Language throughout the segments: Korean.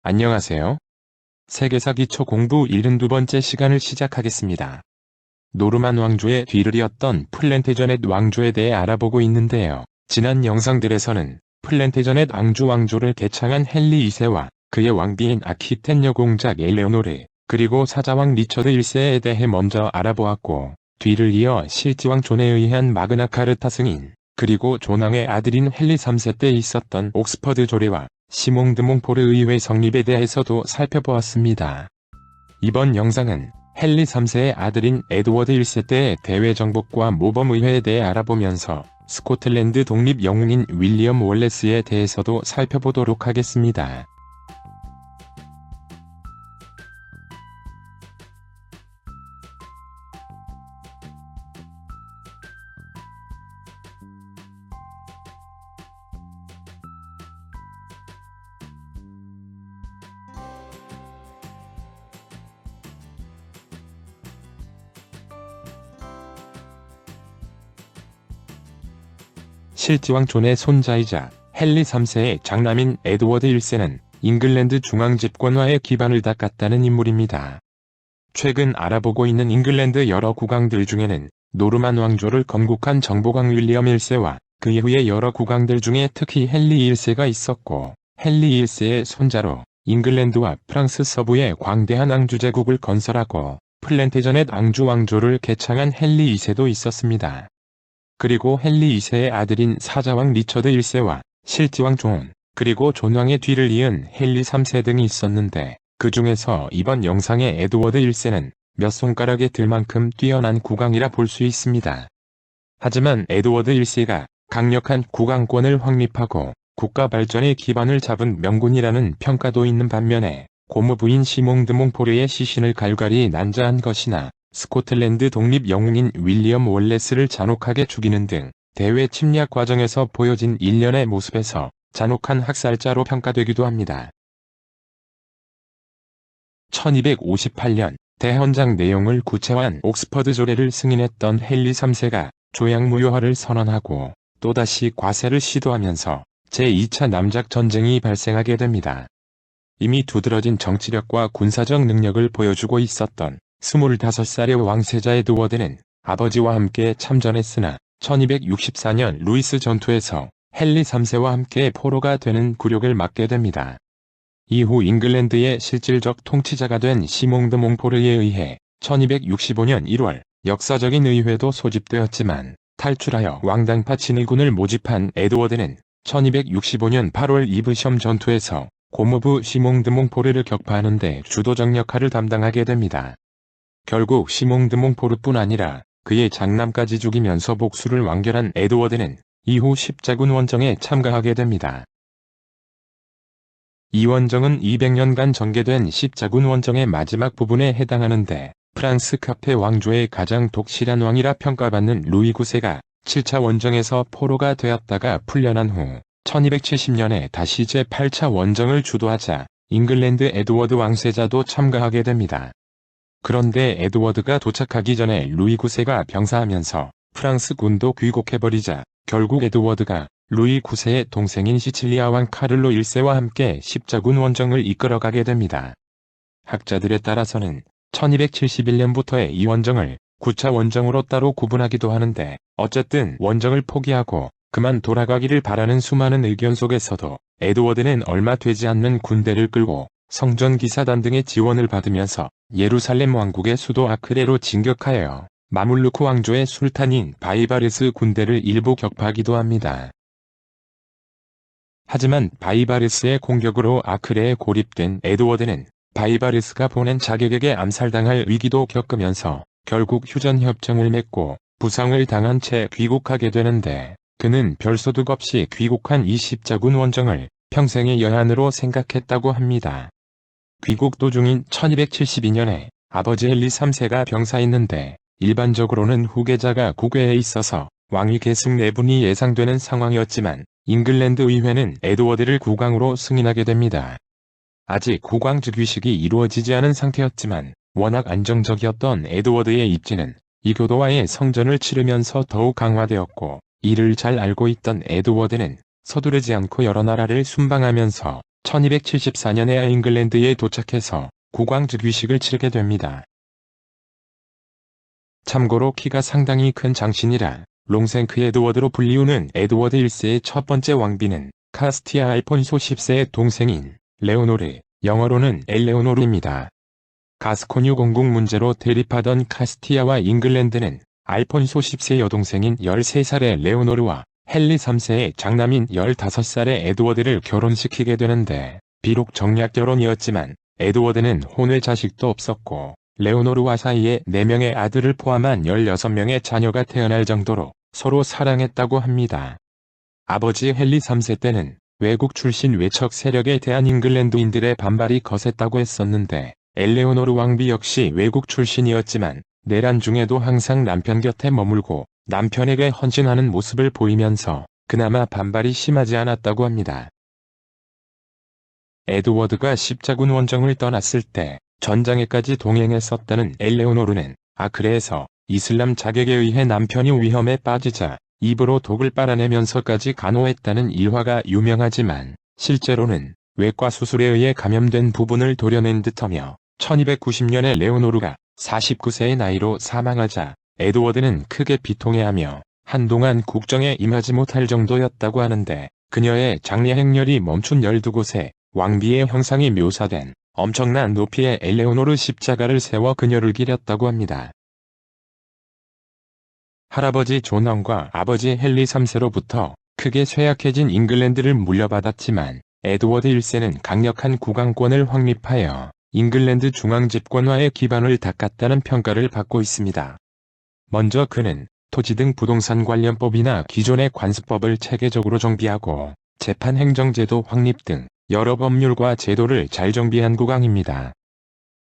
안녕하세요. 세계사 기초 공부 72번째 시간을 시작하겠습니다. 노르만 왕조의 뒤를 이었던 플랜테저넷 왕조에 대해 알아보고 있는데요. 지난 영상들에서는 플랜테저넷 왕조를 개창한 헨리 2세와 그의 왕비인 아키텐 여공작 엘레오노르, 그리고 사자왕 리처드 1세에 대해 먼저 알아보았고, 뒤를 이어 실지왕 존에 의한 마그나 카르타 승인, 그리고 존왕의 아들인 헨리 3세 때 있었던 옥스퍼드 조례와 시몽 드 몽포르 의회 성립에 대해서도 살펴보았습니다. 이번 영상은 헨리 3세의 아들인 에드워드 1세 때의 대외 정복과 모범의회에 대해 알아보면서 스코틀랜드 독립 영웅인 윌리엄 월레스에 대해서도 살펴보도록 하겠습니다. 실지왕 존의 손자이자 헨리 3세의 장남인 에드워드 1세는 잉글랜드 중앙집권화의 기반을 닦았다는 인물입니다. 최근 알아보고 있는 잉글랜드 여러 국왕들 중에는 노르만 왕조를 건국한 정복왕 윌리엄 1세와 그 이후의 여러 국왕들 중에 특히 헨리 1세가 있었고, 헨리 1세의 손자로 잉글랜드와 프랑스 서부에 광대한 왕주제국을 건설하고 플랜테저넷 왕조를 개창한 헨리 2세도 있었습니다. 그리고 헨리 2세의 아들인 사자왕 리처드 1세와 실지왕 존, 그리고 존왕의 뒤를 이은 헨리 3세 등이 있었는데, 그 중에서 이번 영상의 에드워드 1세는 몇 손가락에 들 만큼 뛰어난 국왕이라 볼 수 있습니다. 하지만 에드워드 1세가 강력한 국왕권을 확립하고 국가 발전의 기반을 잡은 명군이라는 평가도 있는 반면에, 고모부인 시몽 드 몽포르의 시신을 갈갈이 난자한 것이나 스코틀랜드 독립 영웅인 윌리엄 월레스를 잔혹하게 죽이는 등 대외 침략 과정에서 보여진 일련의 모습에서 잔혹한 학살자로 평가되기도 합니다. 1258년 대헌장 내용을 구체화한 옥스퍼드 조례를 승인했던 헨리 3세가 조약무효화를 선언하고 또다시 과세를 시도하면서 제2차 남작 전쟁이 발생하게 됩니다. 이미 두드러진 정치력과 군사적 능력을 보여주고 있었던 25살의 왕세자 에드워드는 아버지와 함께 참전했으나 1264년 루이스 전투에서 헨리 3세와 함께 포로가 되는 굴욕을 맞게 됩니다. 이후 잉글랜드의 실질적 통치자가 된 시몽 드 몽포르에 의해 1265년 1월 역사적인 의회도 소집되었지만 탈출하여 왕당파 친일군을 모집한 에드워드는 1265년 8월 이브섬 전투에서 고모부 시몽 드 몽포르를 격파하는 데 주도적 역할을 담당하게 됩니다. 결국 시몽 드 몽포르뿐 아니라 그의 장남까지 죽이면서 복수를 완결한 에드워드는 이후 십자군 원정에 참가하게 됩니다. 이 원정은 200년간 전개된 십자군 원정의 마지막 부분에 해당하는데, 프랑스 카페 왕조의 가장 독실한 왕이라 평가받는 루이 9세가 7차 원정에서 포로가 되었다가 풀려난 후 1270년에 다시 제8차 원정을 주도하자 잉글랜드 에드워드 왕세자도 참가하게 됩니다. 그런데 에드워드가 도착하기 전에 루이 9세가 병사하면서 프랑스 군도 귀국해버리자 결국 에드워드가 루이 9세의 동생인 시칠리아 왕 카를로 1세와 함께 십자군 원정을 이끌어가게 됩니다. 학자들에 따라서는 1271년부터의 이 원정을 9차 원정으로 따로 구분하기도 하는데, 어쨌든 원정을 포기하고 그만 돌아가기를 바라는 수많은 의견 속에서도 에드워드는 얼마 되지 않는 군대를 끌고 성전기사단 등의 지원을 받으면서 예루살렘 왕국의 수도 아크레로 진격하여 마물루크 왕조의 술탄인 바이바르스 군대를 일부 격파하기도 합니다. 하지만 바이바르스의 공격으로 아크레에 고립된 에드워드는 바이바르스가 보낸 자객에게 암살당할 위기도 겪으면서 결국 휴전협정을 맺고 부상을 당한 채 귀국하게 되는데, 그는 별 소득 없이 귀국한 이 십자군 원정을 평생의 여한으로 생각했다고 합니다. 귀국 도중인 1272년에 아버지 헨리 3세가 병사했는데, 일반적으로는 후계자가 국외에 있어서 왕위 계승 내분이 예상되는 상황이었지만 잉글랜드 의회는 에드워드를 국왕으로 승인하게 됩니다. 아직 국왕 즉위식이 이루어지지 않은 상태였지만 워낙 안정적이었던 에드워드의 입지는 이교도와의 성전을 치르면서 더욱 강화되었고, 이를 잘 알고 있던 에드워드는 서두르지 않고 여러 나라를 순방하면서 1274년에 잉글랜드에 도착해서 국왕 즉위식을 치르게 됩니다. 참고로 키가 상당히 큰 장신이라 롱생크 에드워드로 불리우는 에드워드 1세의 첫 번째 왕비는 카스티아 알폰소 10세의 동생인 레오노르, 영어로는 엘레오노르입니다. 가스코뉴 공국 문제로 대립하던 카스티아와 잉글랜드는 알폰소 10세 여동생인 13살의 레오노르와 헨리 3세의 장남인 15살의 에드워드를 결혼시키게 되는데, 비록 정략 결혼이었지만 에드워드는 혼외 자식도 없었고 레오노르와 사이에 4명의 아들을 포함한 16명의 자녀가 태어날 정도로 서로 사랑했다고 합니다. 아버지 헨리 3세 때는 외국 출신 외척 세력에 대한 잉글랜드인들의 반발이 거셌다고 했었는데, 엘레오노르 왕비 역시 외국 출신이었지만 내란 중에도 항상 남편 곁에 머물고 남편에게 헌신하는 모습을 보이면서 그나마 반발이 심하지 않았다고 합니다. 에드워드가 십자군 원정을 떠났을 때 전장에까지 동행했었다는 엘레오노르는 그래서 이슬람 자객에 의해 남편이 위험에 빠지자 입으로 독을 빨아내면서까지 간호했다는 일화가 유명하지만, 실제로는 외과 수술에 의해 감염된 부분을 도려낸 듯하며 1290년에 레오노르가 49세의 나이로 사망하자 에드워드는 크게 비통해하며 한동안 국정에 임하지 못할 정도였다고 하는데, 그녀의 장례 행렬이 멈춘 12곳에 왕비의 형상이 묘사된 엄청난 높이의 엘레오노르 십자가를 세워 그녀를 기렸다고 합니다. 할아버지 존 왕과 아버지 헨리 3세로부터 크게 쇠약해진 잉글랜드를 물려받았지만 에드워드 1세는 강력한 국왕권을 확립하여 잉글랜드 중앙 집권화의 기반을 닦았다는 평가를 받고 있습니다. 먼저 그는 토지 등 부동산 관련법이나 기존의 관습법을 체계적으로 정비하고 재판 행정제도 확립 등 여러 법률과 제도를 잘 정비한 국왕입니다.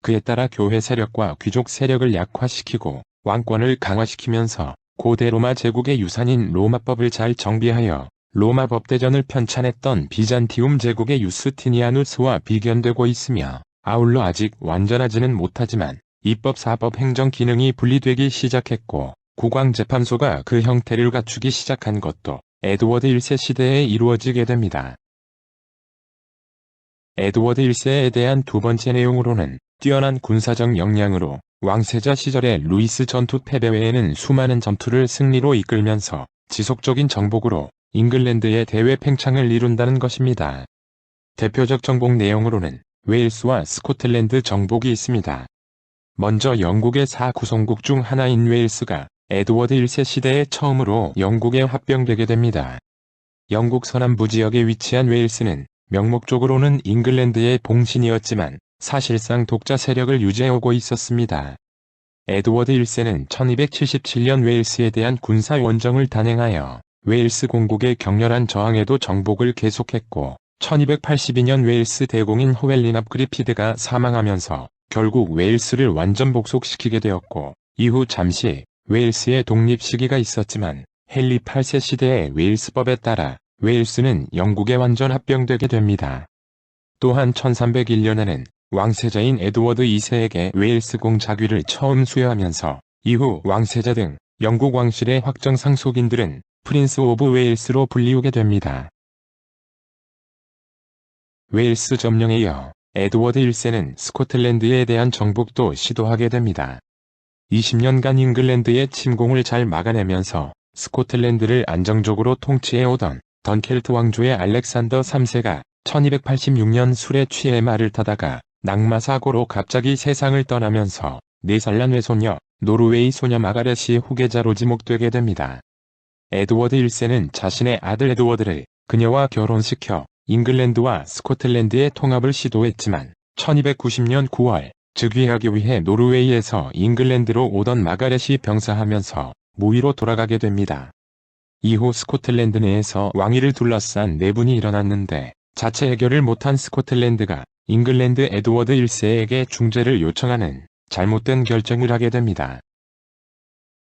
그에 따라 교회 세력과 귀족 세력을 약화시키고 왕권을 강화시키면서 고대 로마 제국의 유산인 로마법을 잘 정비하여 로마 법대전을 편찬했던 비잔티움 제국의 유스티니아누스와 비견되고 있으며, 아울러 아직 완전하지는 못하지만 입법 사법 행정 기능이 분리되기 시작했고 국왕재판소가 그 형태를 갖추기 시작한 것도 에드워드 1세 시대에 이루어지게 됩니다. 에드워드 1세에 대한 두 번째 내용으로는 뛰어난 군사적 역량으로 왕세자 시절의 루이스 전투 패배 외에는 수많은 전투를 승리로 이끌면서 지속적인 정복으로 잉글랜드의 대외 팽창을 이룬다는 것입니다. 대표적 정복 내용으로는 웨일스와 스코틀랜드 정복이 있습니다. 먼저 영국의 4구성국 중 하나인 웨일스가 에드워드 1세 시대에 처음으로 영국에 합병되게 됩니다. 영국 서남부 지역에 위치한 웨일스는 명목적으로는 잉글랜드의 봉신이었지만 사실상 독자 세력을 유지해오고 있었습니다. 에드워드 1세는 1277년 웨일스에 대한 군사 원정을 단행하여 웨일스 공국의 격렬한 저항에도 정복을 계속했고, 1282년 웨일스 대공인 호웰린 업 그리피드가 사망하면서 결국 웨일스를 완전 복속시키게 되었고, 이후 잠시 웨일스의 독립 시기가 있었지만 헨리 8세 시대의 웨일스법에 따라 웨일스는 영국에 완전 합병되게 됩니다. 또한 1301년에는 왕세자인 에드워드 2세에게 웨일스 공자귀를 처음 수여하면서 이후 왕세자 등 영국 왕실의 확정 상속인들은 프린스 오브 웨일스로 불리우게 됩니다. 웨일스 점령에 이어 에드워드 1세는 스코틀랜드에 대한 정복도 시도하게 됩니다. 20년간 잉글랜드의 침공을 잘 막아내면서 스코틀랜드를 안정적으로 통치해오던 던켈트 왕조의 알렉산더 3세가 1286년 술에 취해 말을 타다가 낙마사고로 갑자기 세상을 떠나면서 4살 난 외손녀 노르웨이 소녀 마가렛이 후계자로 지목되게 됩니다. 에드워드 1세는 자신의 아들 에드워드를 그녀와 결혼시켜 잉글랜드와 스코틀랜드의 통합을 시도했지만 1290년 9월 즉위하기 위해 노르웨이에서 잉글랜드로 오던 마가렛이 병사하면서 무위로 돌아가게 됩니다. 이후 스코틀랜드 내에서 왕위를 둘러싼 내분이 일어났는데 자체 해결을 못한 스코틀랜드가 잉글랜드 에드워드 1세에게 중재를 요청하는 잘못된 결정을 하게 됩니다.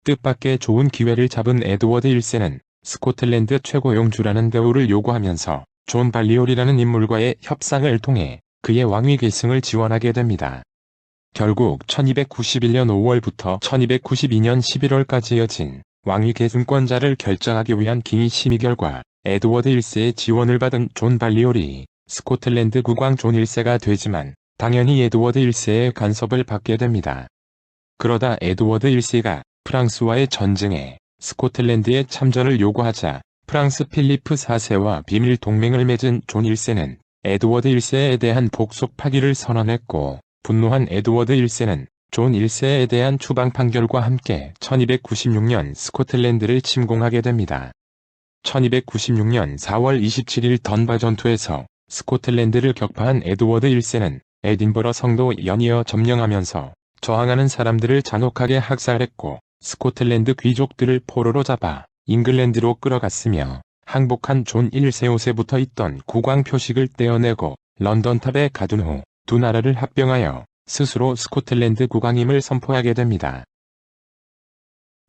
뜻밖의 좋은 기회를 잡은 에드워드 1세는 스코틀랜드 최고 영주라는 대우를 요구하면서 존 발리올이라는 인물과의 협상을 통해 그의 왕위 계승을 지원하게 됩니다. 결국 1291년 5월부터 1292년 11월까지 이어진 왕위 계승권자를 결정하기 위한 기니 심의 결과 에드워드 1세의 지원을 받은 존 발리올이 스코틀랜드 국왕 존 1세가 되지만 당연히 에드워드 1세의 간섭을 받게 됩니다. 그러다 에드워드 1세가 프랑스와의 전쟁에 스코틀랜드의 참전을 요구하자 프랑스 필리프 4세와 비밀 동맹을 맺은 존 1세는 에드워드 1세에 대한 복속 파기를 선언했고, 분노한 에드워드 1세는 존 1세에 대한 추방 판결과 함께 1296년 스코틀랜드를 침공하게 됩니다. 1296년 4월 27일 던바 전투에서 스코틀랜드를 격파한 에드워드 1세는 에딘버러 성도 연이어 점령하면서 저항하는 사람들을 잔혹하게 학살했고, 스코틀랜드 귀족들을 포로로 잡아 잉글랜드로 끌어갔으며, 항복한 존 1세 5세부터 있던 국왕 표식을 떼어내고 런던탑에 가둔 후 두 나라를 합병하여 스스로 스코틀랜드 국왕임을 선포하게 됩니다.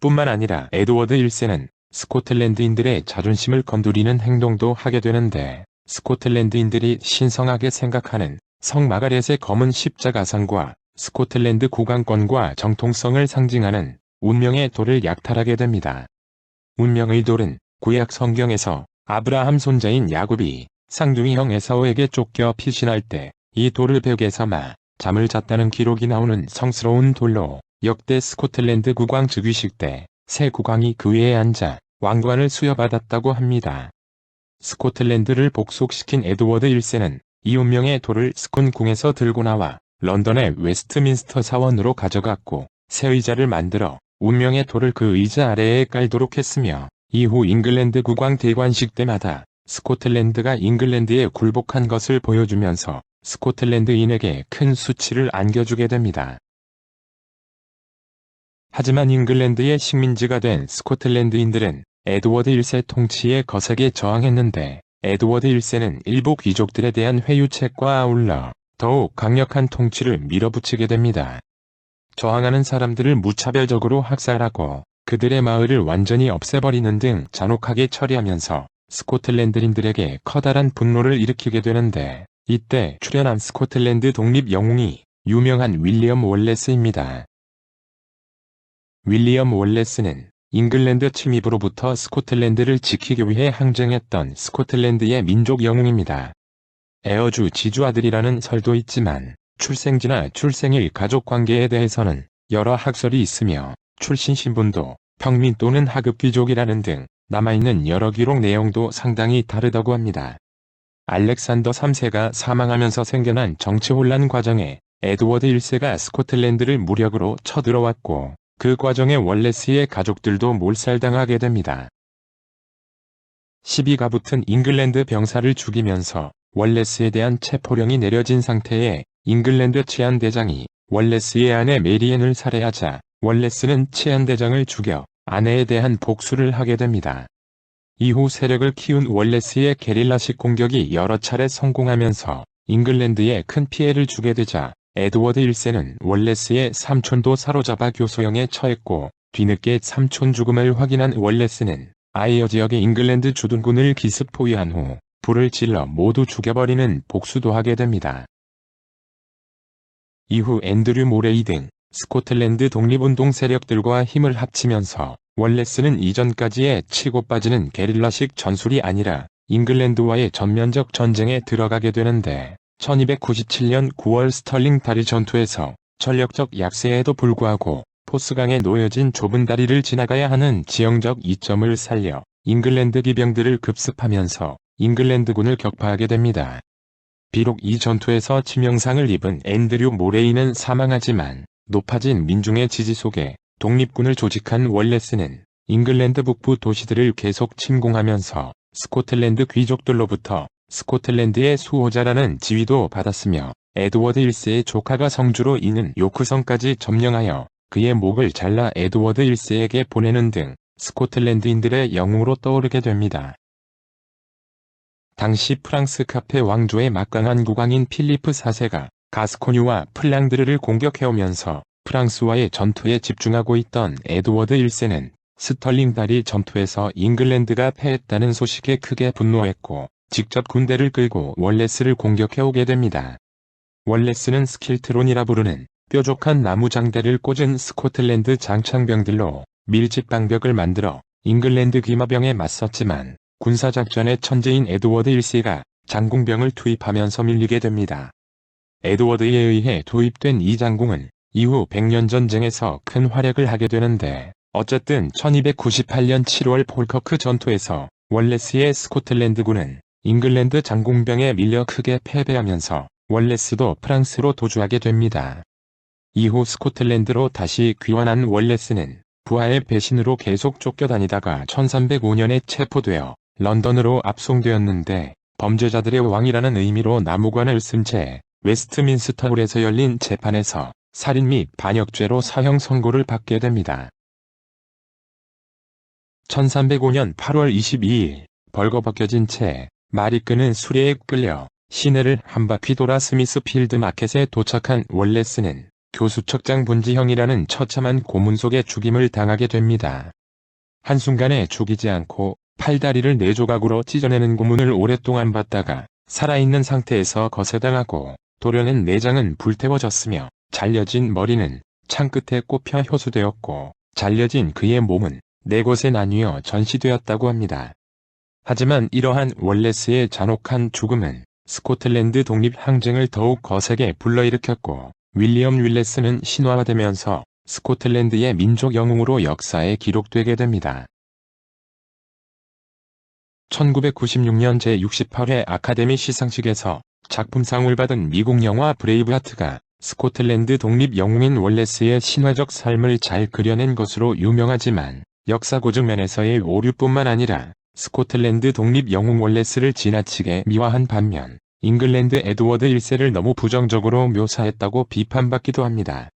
뿐만 아니라 에드워드 1세는 스코틀랜드인들의 자존심을 건드리는 행동도 하게 되는데, 스코틀랜드인들이 신성하게 생각하는 성 마가렛의 검은 십자가상과 스코틀랜드 국왕권과 정통성을 상징하는 운명의 돌을 약탈하게 됩니다. 운명의 돌은 구약 성경에서 아브라함 손자인 야곱이 쌍둥이 형 에사오에게 쫓겨 피신할 때 이 돌을 벽에 삼아 잠을 잤다는 기록이 나오는 성스러운 돌로, 역대 스코틀랜드 국왕 즉위식 때 새 국왕이 그 위에 앉아 왕관을 수여받았다고 합니다. 스코틀랜드를 복속시킨 에드워드 1세는 이 운명의 돌을 스콘궁에서 들고 나와 런던의 웨스트민스터 사원으로 가져갔고, 새 의자를 만들어 운명의 돌을 그 의자 아래에 깔도록 했으며, 이후 잉글랜드 국왕 대관식 때마다 스코틀랜드가 잉글랜드에 굴복한 것을 보여주면서 스코틀랜드인에게 큰 수치를 안겨주게 됩니다. 하지만 잉글랜드의 식민지가 된 스코틀랜드인들은 에드워드 1세 통치에 거세게 저항했는데, 에드워드 1세는 일부 귀족들에 대한 회유책과 아울러 더욱 강력한 통치를 밀어붙이게 됩니다. 저항하는 사람들을 무차별적으로 학살하고 그들의 마을을 완전히 없애버리는 등 잔혹하게 처리하면서 스코틀랜드인들에게 커다란 분노를 일으키게 되는데, 이때 출현한 스코틀랜드 독립 영웅이 유명한 윌리엄 월레스입니다. 윌리엄 월레스는 잉글랜드 침입으로부터 스코틀랜드를 지키기 위해 항쟁했던 스코틀랜드의 민족 영웅입니다. 에어주 지주 아들이라는 설도 있지만, 출생지나 출생일 가족 관계에 대해서는 여러 학설이 있으며, 출신 신분도 평민 또는 하급 귀족이라는 등 남아있는 여러 기록 내용도 상당히 다르다고 합니다. 알렉산더 3세가 사망하면서 생겨난 정치 혼란 과정에 에드워드 1세가 스코틀랜드를 무력으로 쳐들어왔고, 그 과정에 월레스의 가족들도 몰살당하게 됩니다. 시비가 붙은 잉글랜드 병사를 죽이면서 월레스에 대한 체포령이 내려진 상태에 잉글랜드 치안대장이 월레스의 아내 메리앤을 살해하자 월레스는 치안대장을 죽여 아내에 대한 복수를 하게 됩니다. 이후 세력을 키운 월레스의 게릴라식 공격이 여러 차례 성공하면서 잉글랜드에 큰 피해를 주게 되자 에드워드 1세는 월레스의 삼촌도 사로잡아 교소형에 처했고, 뒤늦게 삼촌 죽음을 확인한 월레스는 아이어 지역의 잉글랜드 주둔군을 기습 포위한 후 불을 질러 모두 죽여버리는 복수도 하게 됩니다. 이후 앤드류 모레이 등 스코틀랜드 독립운동 세력들과 힘을 합치면서 월레스는 이전까지의 치고 빠지는 게릴라식 전술이 아니라 잉글랜드와의 전면적 전쟁에 들어가게 되는데, 1297년 9월 스털링 다리 전투에서 전력적 약세에도 불구하고 포스강에 놓여진 좁은 다리를 지나가야 하는 지형적 이점을 살려 잉글랜드 기병들을 급습하면서 잉글랜드군을 격파하게 됩니다. 비록 이 전투에서 치명상을 입은 앤드류 모레이는 사망하지만, 높아진 민중의 지지 속에 독립군을 조직한 월레스는 잉글랜드 북부 도시들을 계속 침공하면서 스코틀랜드 귀족들로부터 스코틀랜드의 수호자라는 지위도 받았으며, 에드워드 1세의 조카가 성주로 있는 요크성까지 점령하여 그의 목을 잘라 에드워드 1세에게 보내는 등 스코틀랜드인들의 영웅으로 떠오르게 됩니다. 당시 프랑스 카페 왕조의 막강한 국왕인 필리프 4세가 가스코뉴와 플랑드르를 공격해오면서 프랑스와의 전투에 집중하고 있던 에드워드 1세는 스털링 다리 전투에서 잉글랜드가 패했다는 소식에 크게 분노했고, 직접 군대를 끌고 월레스를 공격해오게 됩니다. 월레스는 스킬트론이라 부르는 뾰족한 나무 장대를 꽂은 스코틀랜드 장창병들로 밀집 방벽을 만들어 잉글랜드 귀마병에 맞섰지만, 군사작전의 천재인 에드워드 1세가 장궁병을 투입하면서 밀리게 됩니다. 에드워드에 의해 도입된 이 장궁은 이후 백년 전쟁에서 큰 활약을 하게 되는데, 어쨌든 1298년 7월 폴커크 전투에서 월레스의 스코틀랜드군은 잉글랜드 장궁병에 밀려 크게 패배하면서 월레스도 프랑스로 도주하게 됩니다. 이후 스코틀랜드로 다시 귀환한 월레스는 부하의 배신으로 계속 쫓겨다니다가 1305년에 체포되어 런던으로 압송되었는데, 범죄자들의 왕이라는 의미로 나무관을 쓴 채 웨스트민스터홀에서 열린 재판에서 살인 및 반역죄로 사형 선고를 받게 됩니다. 1305년 8월 22일 벌거벗겨진 채 말이 끄는 수레에 끌려 시내를 한 바퀴 돌아 스미스필드 마켓에 도착한 월레스는 교수척장 분지형이라는 처참한 고문 속에 죽임을 당하게 됩니다. 한순간에 죽이지 않고 팔다리를 4조각으로 찢어내는 고문을 오랫동안 받다가 살아있는 상태에서 거세당하고, 도려낸 내장은 불태워졌으며 잘려진 머리는 창끝에 꼽혀 효수되었고, 잘려진 그의 몸은 4곳에 나뉘어 전시되었다고 합니다. 하지만 이러한 월레스의 잔혹한 죽음은 스코틀랜드 독립 항쟁을 더욱 거세게 불러일으켰고, 윌리엄 윌레스는 신화화되면서 스코틀랜드의 민족 영웅으로 역사에 기록되게 됩니다. 1996년 제68회 아카데미 시상식에서 작품상을 받은 미국 영화 브레이브하트가 스코틀랜드 독립 영웅인 월레스의 신화적 삶을 잘 그려낸 것으로 유명하지만, 역사고증 면에서의 오류뿐만 아니라 스코틀랜드 독립 영웅 월레스를 지나치게 미화한 반면 잉글랜드 에드워드 1세를 너무 부정적으로 묘사했다고 비판받기도 합니다.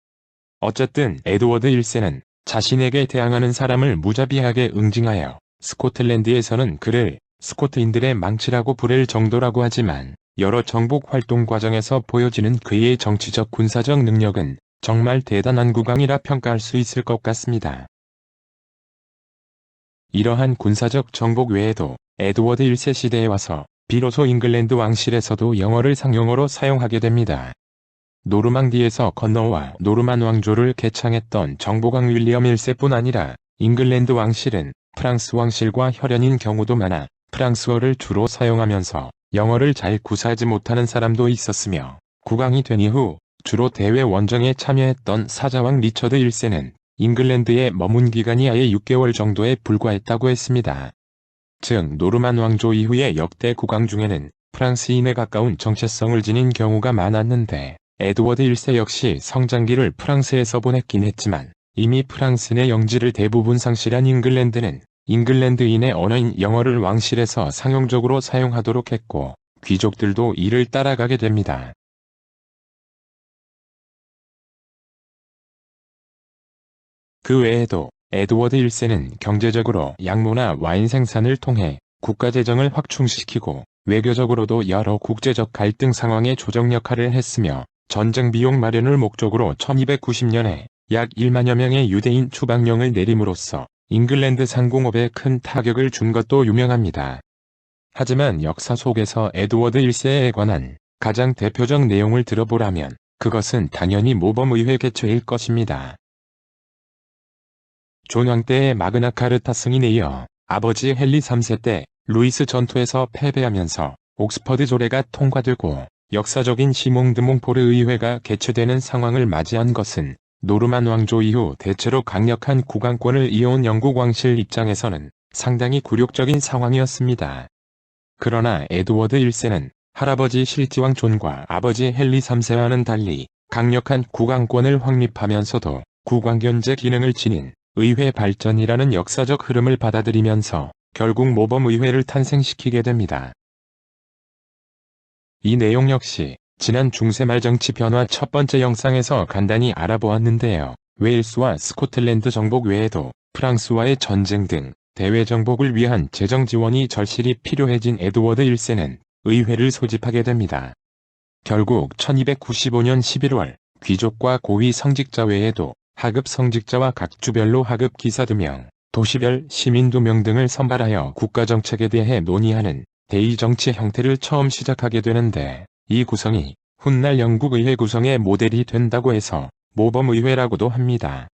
어쨌든 에드워드 1세는 자신에게 대항하는 사람을 무자비하게 응징하여 스코틀랜드에서는 그를 스코트인들의 망치라고 부를 정도라고 하지만, 여러 정복 활동 과정에서 보여지는 그의 정치적 군사적 능력은 정말 대단한 국왕이라 평가할 수 있을 것 같습니다. 이러한 군사적 정복 외에도 에드워드 1세 시대에 와서 비로소 잉글랜드 왕실에서도 영어를 상용어로 사용하게 됩니다. 노르망디에서 건너와 노르만 왕조를 개창했던 정복왕 윌리엄 1세뿐 아니라 잉글랜드 왕실은 프랑스 왕실과 혈연인 경우도 많아 프랑스어를 주로 사용하면서 영어를 잘 구사하지 못하는 사람도 있었으며, 국왕이 된 이후 주로 대외 원정에 참여했던 사자왕 리처드 1세는 잉글랜드에 머문 기간이 아예 6개월 정도에 불과했다고 했습니다. 즉 노르만 왕조 이후의 역대 국왕 중에는 프랑스인에 가까운 정체성을 지닌 경우가 많았는데, 에드워드 1세 역시 성장기를 프랑스에서 보냈긴 했지만 이미 프랑스 내 영지를 대부분 상실한 잉글랜드는 잉글랜드인의 언어인 영어를 왕실에서 상용적으로 사용하도록 했고, 귀족들도 이를 따라가게 됩니다. 그 외에도 에드워드 1세는 경제적으로 양모나 와인 생산을 통해 국가 재정을 확충시키고, 외교적으로도 여러 국제적 갈등 상황의 조정 역할을 했으며, 전쟁 비용 마련을 목적으로 1290년에 약 1만여 명의 유대인 추방령을 내림으로써 잉글랜드 상공업에 큰 타격을 준 것도 유명합니다. 하지만 역사 속에서 에드워드 1세에 관한 가장 대표적 내용을 들어보라면 그것은 당연히 모범의회 개최일 것입니다. 존 왕 때의 마그나 카르타 승인에 이어 아버지 헨리 3세 때 루이스 전투에서 패배하면서 옥스퍼드 조례가 통과되고 역사적인 시몽 드 몽포르 의회가 개최되는 상황을 맞이한 것은 노르만 왕조 이후 대체로 강력한 국왕권을 이어온 영국 왕실 입장에서는 상당히 굴욕적인 상황이었습니다. 그러나 에드워드 1세는 할아버지 실지왕 존과 아버지 헨리 3세와는 달리 강력한 국왕권을 확립하면서도 국왕견제 기능을 지닌 의회 발전이라는 역사적 흐름을 받아들이면서 결국 모범의회를 탄생시키게 됩니다. 이 내용 역시 지난 중세 말 정치 변화 첫 번째 영상에서 간단히 알아보았는데요. 웨일스와 스코틀랜드 정복 외에도 프랑스와의 전쟁 등 대외 정복을 위한 재정 지원이 절실히 필요해진 에드워드 1세는 의회를 소집하게 됩니다. 결국 1295년 11월 귀족과 고위 성직자 외에도 하급 성직자와 각 주별로 하급 기사 2명, 도시별 시민 2명 등을 선발하여 국가정책에 대해 논의하는 대의정치 형태를 처음 시작하게 되는데, 이 구성이 훗날 영국 의회 구성의 모델이 된다고 해서 모범의회라고도 합니다.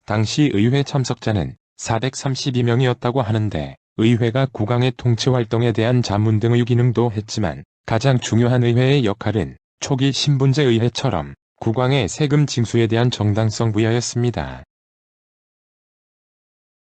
당시 의회 참석자는 432명이었다고 하는데 의회가 국왕의 통치활동에 대한 자문 등의 기능도 했지만 가장 중요한 의회의 역할은 초기 신분제 의회처럼 국왕의 세금 징수에 대한 정당성 부여였습니다.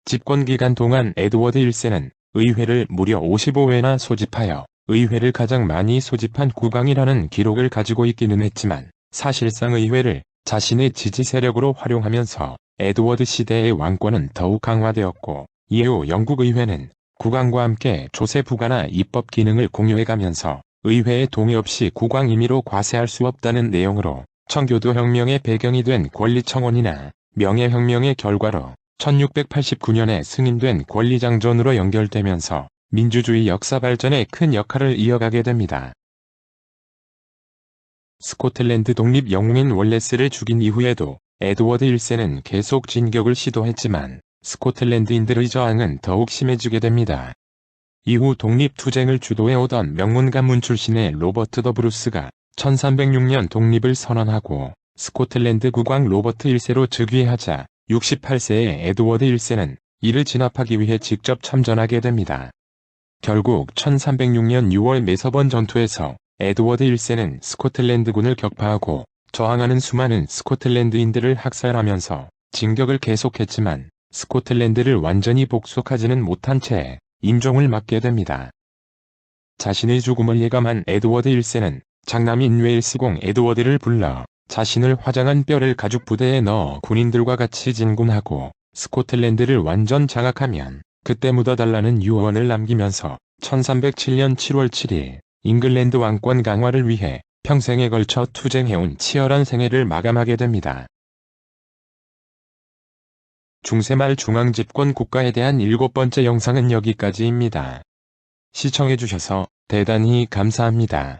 집권기간 동안 에드워드 1세는 의회를 무려 55회나 소집하여 의회를 가장 많이 소집한 국왕이라는 기록을 가지고 있기는 했지만 사실상 의회를 자신의 지지 세력으로 활용하면서 에드워드 시대의 왕권은 더욱 강화되었고, 이후 영국 의회는 국왕과 함께 조세 부과나 입법 기능을 공유해가면서 의회의 동의 없이 국왕 임의로 과세할 수 없다는 내용으로 청교도 혁명의 배경이 된 권리청원이나 명예혁명의 결과로 1689년에 승인된 권리장전으로 연결되면서 민주주의 역사 발전에 큰 역할을 이어가게 됩니다. 스코틀랜드 독립 영웅인 월레스를 죽인 이후에도 에드워드 1세는 계속 진격을 시도했지만 스코틀랜드인들의 저항은 더욱 심해지게 됩니다. 이후 독립투쟁을 주도해오던 명문 가문 출신의 로버트 더 브루스가 1306년 독립을 선언하고 스코틀랜드 국왕 로버트 1세로 즉위하자 68세의 에드워드 1세는 이를 진압하기 위해 직접 참전하게 됩니다. 결국 1306년 6월 메서번 전투에서 에드워드 1세는 스코틀랜드군을 격파하고 저항하는 수많은 스코틀랜드인들을 학살하면서 진격을 계속했지만 스코틀랜드를 완전히 복속하지는 못한 채 임종을 맞게 됩니다. 자신의 죽음을 예감한 에드워드 1세는 장남인 웨일스공 에드워드를 불러 자신을 화장한 뼈를 가죽 부대에 넣어 군인들과 같이 진군하고 스코틀랜드를 완전 장악하면 그때 묻어달라는 유언을 남기면서 1307년 7월 7일 잉글랜드 왕권 강화를 위해 평생에 걸쳐 투쟁해온 치열한 생애를 마감하게 됩니다. 중세말 중앙집권 국가에 대한 7번째 영상은 여기까지입니다. 시청해주셔서 대단히 감사합니다.